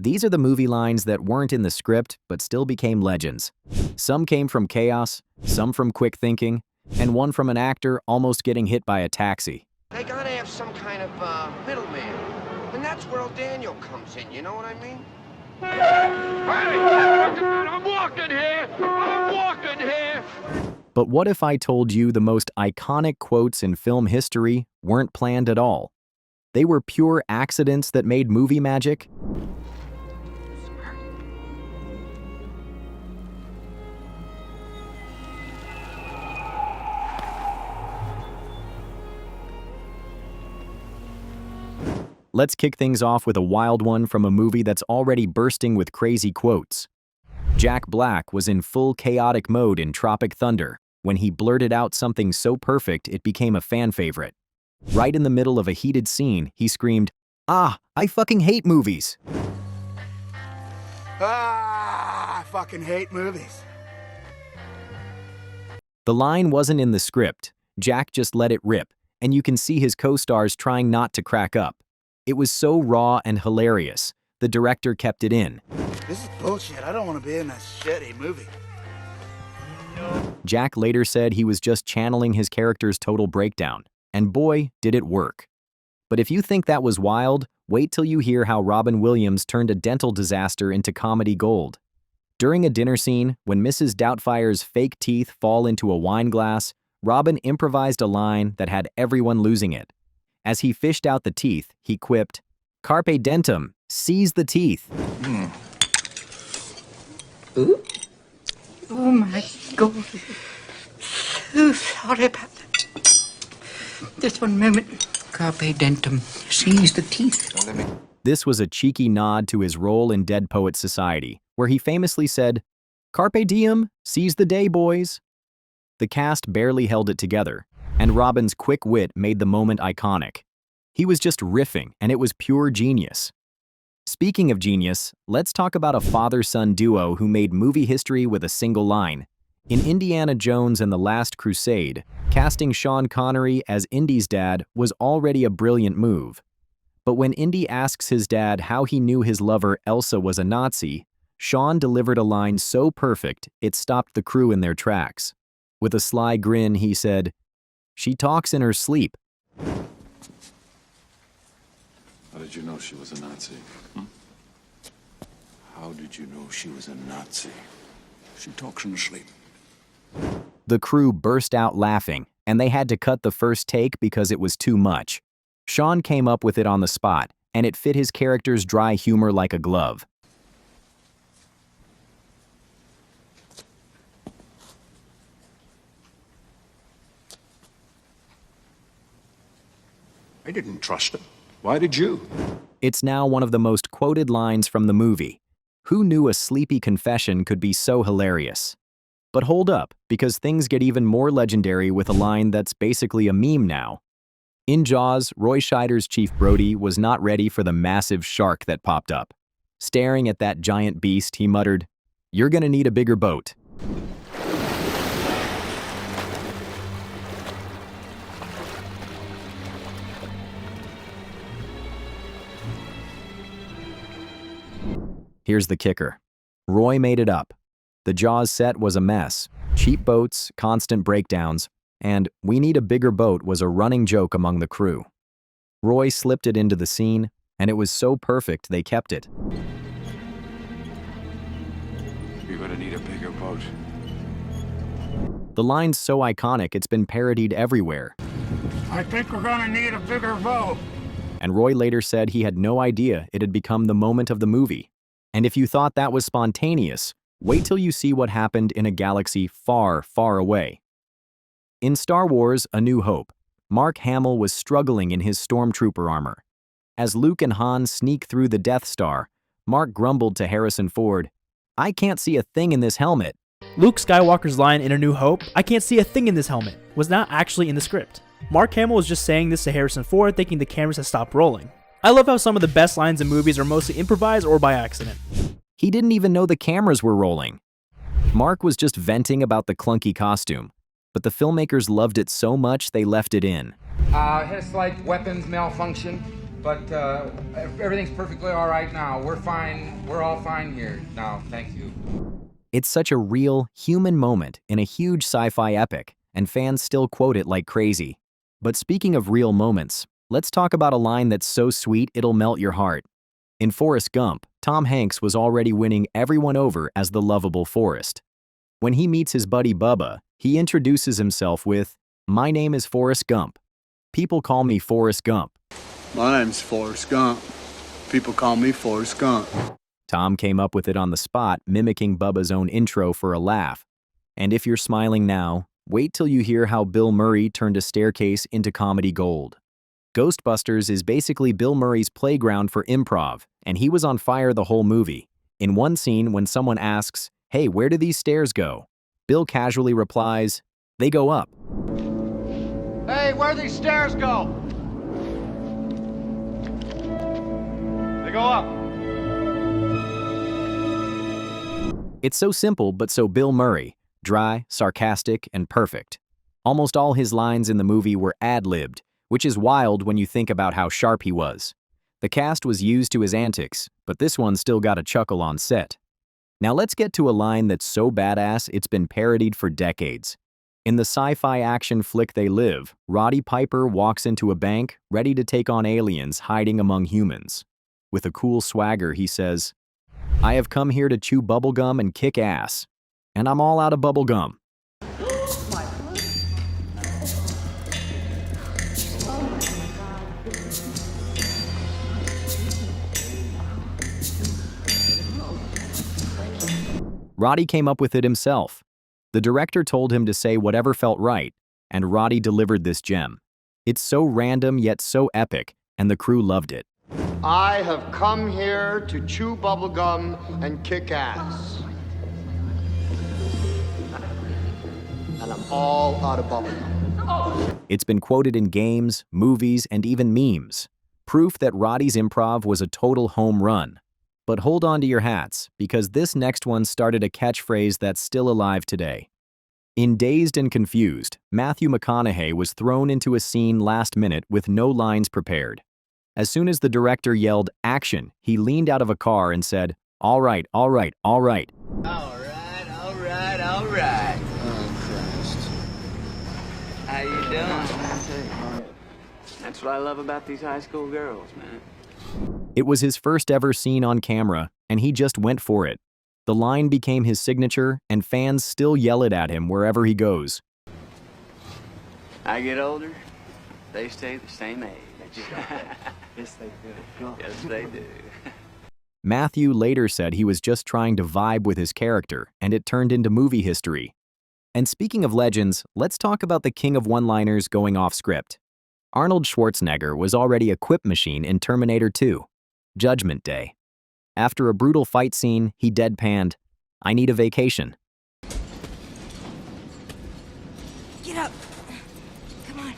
These are the movie lines that weren't in the script but still became legends. Some came from chaos, some from quick thinking, and one from an actor almost getting hit by a taxi. They gotta have some kind of middleman. And that's where old Daniel comes in, you know what I mean? Hey, I'm walking here! I'm walking here! But what if I told you the most iconic quotes in film history weren't planned at all? They were pure accidents that made movie magic? Let's kick things off with a wild one from a movie that's already bursting with crazy quotes. Jack Black was in full chaotic mode in Tropic Thunder when he blurted out something so perfect it became a fan favorite. Right in the middle of a heated scene, he screamed, "Ah, I fucking hate movies!" Ah, I fucking hate movies. The line wasn't in the script. Jack just let it rip, and you can see his co-stars trying not to crack up. It was so raw and hilarious. The director kept it in. This is bullshit. I don't want to be in a shitty movie. Jack later said he was just channeling his character's total breakdown, and boy, did it work. But if you think that was wild, wait till you hear how Robin Williams turned a dental disaster into comedy gold. During a dinner scene, when Mrs. Doubtfire's fake teeth fall into a wine glass, Robin improvised a line that had everyone losing it. As he fished out the teeth, he quipped, "Carpe dentum, seize the teeth." Ooh. Oh my God. So sorry about that. Just one moment. Carpe dentum, seize the teeth. This was a cheeky nod to his role in Dead Poets Society, where he famously said, "Carpe diem, seize the day, boys." The cast barely held it together, and Robin's quick wit made the moment iconic. He was just riffing, and it was pure genius. Speaking of genius, let's talk about a father-son duo who made movie history with a single line. In Indiana Jones and the Last Crusade, casting Sean Connery as Indy's dad was already a brilliant move. But when Indy asks his dad how he knew his lover Elsa was a Nazi, Sean delivered a line so perfect it stopped the crew in their tracks. With a sly grin, he said, "She talks in her sleep." How did you know she was a Nazi? How did you know she was a Nazi? She talks in her sleep. The crew burst out laughing, and they had to cut the first take because it was too much. Sean came up with it on the spot, and it fit his character's dry humor like a glove. I didn't trust him. Why did you? It's now one of the most quoted lines from the movie. Who knew a sleepy confession could be so hilarious? But hold up, because things get even more legendary with a line that's basically a meme now. In Jaws, Roy Scheider's Chief Brody was not ready for the massive shark that popped up. Staring at that giant beast, he muttered, "You're gonna need a bigger boat." Here's the kicker. Roy made it up. The Jaws set was a mess. Cheap boats, constant breakdowns, and "we need a bigger boat" was a running joke among the crew. Roy slipped it into the scene, and it was so perfect they kept it. You're gonna need a bigger boat. The line's so iconic it's been parodied everywhere. I think we're gonna need a bigger boat. And Roy later said he had no idea it had become the moment of the movie. And if you thought that was spontaneous, wait till you see what happened in a galaxy far, far away. In Star Wars: A New Hope, Mark Hamill was struggling in his stormtrooper armor. As Luke and Han sneak through the Death Star, Mark grumbled to Harrison Ford, "I can't see a thing in this helmet." Luke Skywalker's line in A New Hope, "I can't see a thing in this helmet," was not actually in the script. Mark Hamill was just saying this to Harrison Ford, thinking the cameras had stopped rolling. I love how some of the best lines in movies are mostly improvised or by accident. He didn't even know the cameras were rolling. Mark was just venting about the clunky costume, but the filmmakers loved it so much they left it in. Had a slight weapons malfunction. but everything's perfectly all right now. We're fine. We're all fine here now. Thank you. It's such a real, human moment in a huge sci-fi epic, and fans still quote it like crazy. But speaking of real moments, let's talk about a line that's so sweet it'll melt your heart. In Forrest Gump, Tom Hanks was already winning everyone over as the lovable Forrest. When he meets his buddy Bubba, he introduces himself with, "My name is Forrest Gump. People call me Forrest Gump." My name's Forrest Gump. People call me Forrest Gump. Tom came up with it on the spot, mimicking Bubba's own intro for a laugh. And if you're smiling now, wait till you hear how Bill Murray turned a staircase into comedy gold. Ghostbusters is basically Bill Murray's playground for improv, and he was on fire the whole movie. In one scene, when someone asks, "Hey, where do these stairs go?" Bill casually replies, "They go up." Hey, where these stairs go? They go up. It's so simple but so Bill Murray, dry, sarcastic, and perfect. Almost all his lines in the movie were ad-libbed, which is wild when you think about how sharp he was. The cast was used to his antics, but this one still got a chuckle on set. Now let's get to a line that's so badass it's been parodied for decades. In the sci-fi action flick They Live, Roddy Piper walks into a bank ready to take on aliens hiding among humans. With a cool swagger, he says, "I have come here to chew bubblegum and kick ass. And I'm all out of bubblegum." Roddy came up with it himself. The director told him to say whatever felt right, and Roddy delivered this gem. It's so random yet so epic, and the crew loved it. I have come here to chew bubblegum and kick ass. And I'm all out of bubblegum. It's been quoted in games, movies, and even memes. Proof that Roddy's improv was a total home run. But hold on to your hats, because this next one started a catchphrase that's still alive today. In Dazed and Confused, Matthew McConaughey was thrown into a scene last minute with no lines prepared. As soon as the director yelled, "Action," he leaned out of a car and said, "All right, all right, all right." All right, all right, all right. Oh, Christ. How you doing? That's what I love about these high school girls, man. It was his first ever scene on camera, and he just went for it. The line became his signature, and fans still yell it at him wherever he goes. I get older, they stay the same age. Yes, they do. Yes, they do. Matthew later said he was just trying to vibe with his character, and it turned into movie history. And speaking of legends, let's talk about the king of one-liners going off script. Arnold Schwarzenegger was already a quip machine in Terminator 2, Judgment Day. After a brutal fight scene, he deadpanned, "I need a vacation." Get up! Come on.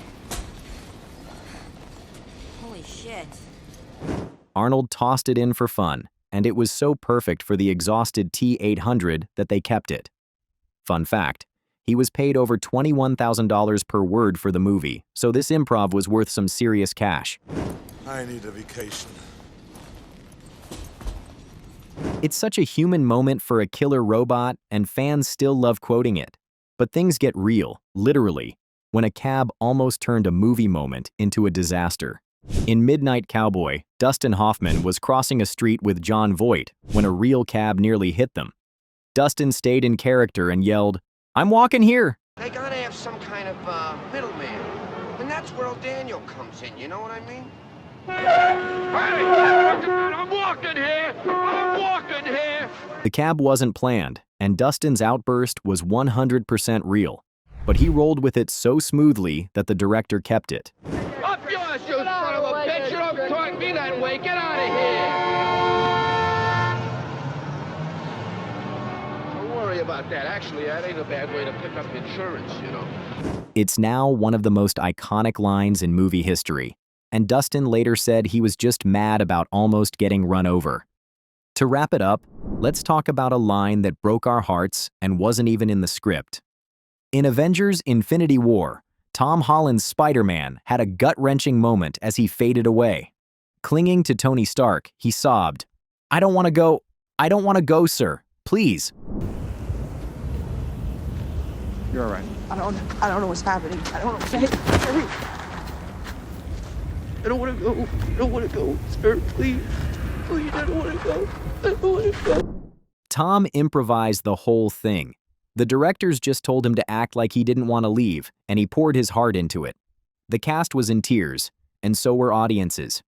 Holy shit. Arnold tossed it in for fun, and it was so perfect for the exhausted T-800 that they kept it. Fun fact, he was paid over $21,000 per word for the movie, so this improv was worth some serious cash. I need a vacation. It's such a human moment for a killer robot, and fans still love quoting it. But things get real, literally, when a cab almost turned a movie moment into a disaster. In Midnight Cowboy, Dustin Hoffman was crossing a street with John Voight when a real cab nearly hit them. Dustin stayed in character and yelled, "I'm walking here." They gotta have some kind of middleman. And that's where old Daniel comes in, you know what I mean? I'm walking here! I'm walking here! The cab wasn't planned, and Dustin's outburst was 100% real. But he rolled with it so smoothly that the director kept it. Up yours, you son of a bitch! You don't talk to me that way! Get out of here! Don't worry about that. Actually, that ain't a bad way to pick up insurance, you know. It's now one of the most iconic lines in movie history, and Dustin later said he was just mad about almost getting run over. To wrap it up, let's talk about a line that broke our hearts and wasn't even in the script. In Avengers: Infinity War, Tom Holland's Spider-Man had a gut-wrenching moment as he faded away. Clinging to Tony Stark, he sobbed, "I don't want to go. I don't want to go, sir. Please." You're all right. I don't know what's happening. I don't know. Hurry. I don't want to go. I don't want to go. Sir, please. Please, I don't want to go. I don't want to go. Tom improvised the whole thing. The directors just told him to act like he didn't want to leave, and he poured his heart into it. The cast was in tears, and so were audiences.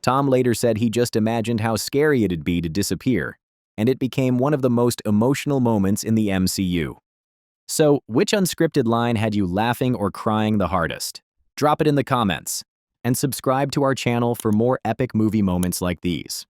Tom later said he just imagined how scary it'd be to disappear, and it became one of the most emotional moments in the MCU. So, which unscripted line had you laughing or crying the hardest? Drop it in the comments, and subscribe to our channel for more epic movie moments like these.